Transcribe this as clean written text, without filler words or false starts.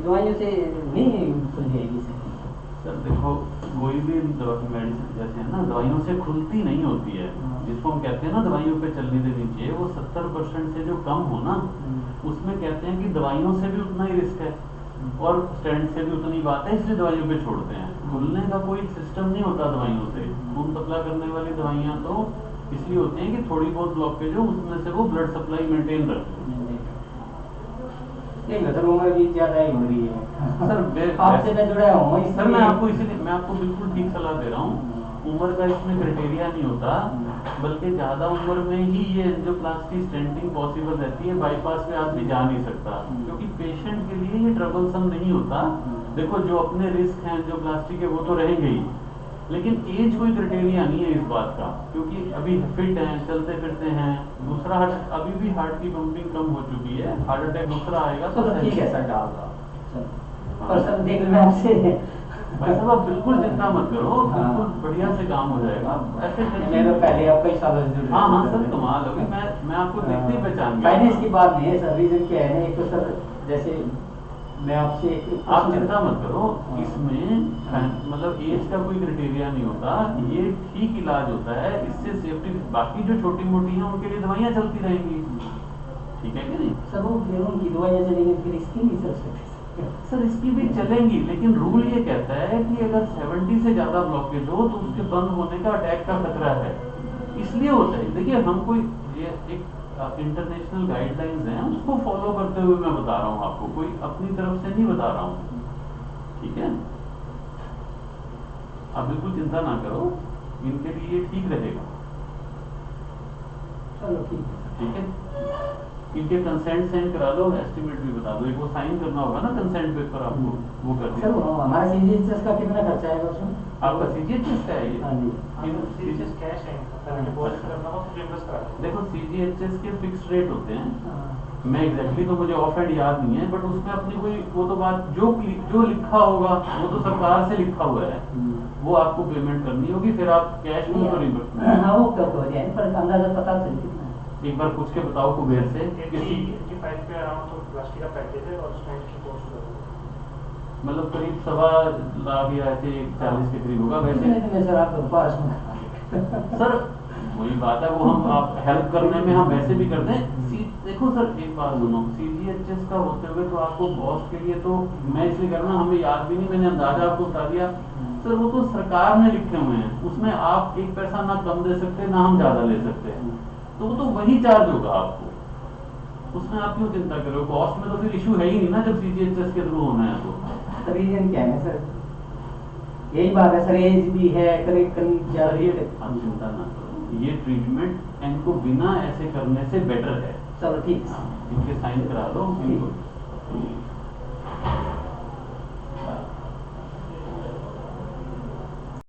दवाइयों से नहीं खुल जाएगी सर देखो कोई भी मेडिसिन जैसे है ना दवाइयों से खुलती नहीं होती है, जिसको हम कहते हैं ना दवाइयों पे चलनी देनी चाहिए, वो 70% से जो कम हो ना उसमें कहते हैं कि दवाइयों से भी उतना ही रिस्क है और स्टैंड से भी उतनी बात है, इसलिए दवाइयों पे छोड़ते हैं। खुलने का कोई सिस्टम नहीं होता दवाइयों से। खून पतला करने वाली दवाइयाँ तो इसलिए होती हैं कि थोड़ी बहुत ब्लॉकेज हो उसमें से वो ब्लड सप्लाई मेंटेन रखते हैं। सर उम्र भी ज्यादा ही हो रही है सर आपसे मैं जुड़ा हूँ सर मैं आपको इसीलिए मैं आपको बिल्कुल ठीक सलाह दे रहा हूँ। उम्र का इसमें क्राइटेरिया नहीं होता, बल्कि ज्यादा उम्र में ही ये एंजियोप्लास्टी स्टेंटिंग पॉसिबल रहती है। बाईपास पे आदमी जा नहीं सकता क्योंकि पेशेंट के लिए ये ट्रबलसम नहीं होता। देखो जो अपने रिस्क हैं एंजियोप्लास्टी के वो तो रहेंगे ही, लेकिन एज कोई क्राइटेरिया नहीं है इस बात का, क्योंकि अभी फिट हैं, चलते फिरते हैं। दूसरा अभी भी हार्ट की पंपिंग कम हो चुकी है, हार्ट अटैक दूसरा आएगा तो ठीक है सर डाल पर सर देख मैं आपसे भाई साहब आप बिल्कुल चिंता मत करो, बिल्कुल बढ़िया से काम हो जाएगा। ऐसे मैं तो पहले आपका ही साल जुड़ हाँ हाँ सर कमाल होगी। मैं आपको देखते ही पहचान गया। फाइनेंस की बात नहीं है सर, रीजन क्या है ना, एक तो सर जैसे मैं आपसे आप चिंता मत करो, इसमें मतलब एज का कोई क्राइटेरिया नहीं होता, ये ठीक इलाज होता है, इससे सेफ्टी। बाकी जो छोटी मोटी हैं उनके लिए दवाइयाँ चलती रहेंगी, ठीक है कि नहीं सर? वो उनकी दवाइयाँ चलेंगी फिर इसकी नहीं चल सकती सर, इसकी भी चलेंगी, लेकिन रूल ये कहता है कि अगर 70 से ज्यादा ब्लॉकेज हो तो उसके बंद होने का अटैक का खतरा है, इसलिए होता है। देखिए हम कोई ये एक इंटरनेशनल गाइडलाइंस हैं उसको फॉलो करते हुए मैं बता रहा हूँ आपको, कोई अपनी तरफ से नहीं बता रहा हूँ, ठीक है? आप बिल्कुल चिंता ना करो, इनके लिए ठीक रहेगा। चलो ठीक है, इनके कंसेंट सेंड करा लो, एस्टिमेट भी बता दो। एक वो साइन करना होगा ना कंसेंट पेपर आपको, वो कर दो। सर हमारा सीजीएचएस का कितना खर्चा आएगा उसमें? आपका सीजीएचएस का है ये? हाँ जी सीजीएचएस कैश है, देखो सीजीएचएस के फिक्स रेट होते हैं। मैं एग्जैक्टली तो मुझे ऑफ हैंड याद नहीं है, बट उसमें अपनी कोई वो तो बात जो लिखा होगा वो तो सरकार से लिखा हुआ है, वो आपको पेमेंट करनी होगी, फिर आप कैश में तो रिइंबर्समेंट। हाँ वो कब हो जाए पर अंदाजा पता चल कितना एक बार पूछ के बताओ कुबेर से। 85 पे अराउंड तो प्लास्टिक का पैकेज है और उसमें की कॉस्ट मतलब करीब 1.25 लाख या ऐसे 40 के करीब होगा वैसे। सर आपके पास सर वही बात है, वो हम आप हेल्प करने में हम वैसे भी करते हैं। देखो सर एक बात सुनो, सीजीएचएस का होते हुए तो आपको बॉस के लिए तो मैं इसलिए करना हमें याद भी नहीं, मैंने अंदाजा आपको बता दिया। सर वो तो सरकार ने लिखे हुए हैं, उसमें आप एक पैसा ना कम दे सकते ना हम ज्यादा ले सकते हैं, तो वो तो वही चार्ज होगा आपको, उसमें आप क्यों चिंता करो। कॉस्ट में तो फिर इशू है ही नहीं ना जब सीजीएचएस के थ्रू होना है तो। रीजन क्या है सर? यही बात है सर, एज भी है करीब हम चिंता ना करो, ये ट्रीटमेंट इनको बिना ऐसे करने से बेटर है। चलो ठीक है, इनके साइन करा लो इनको।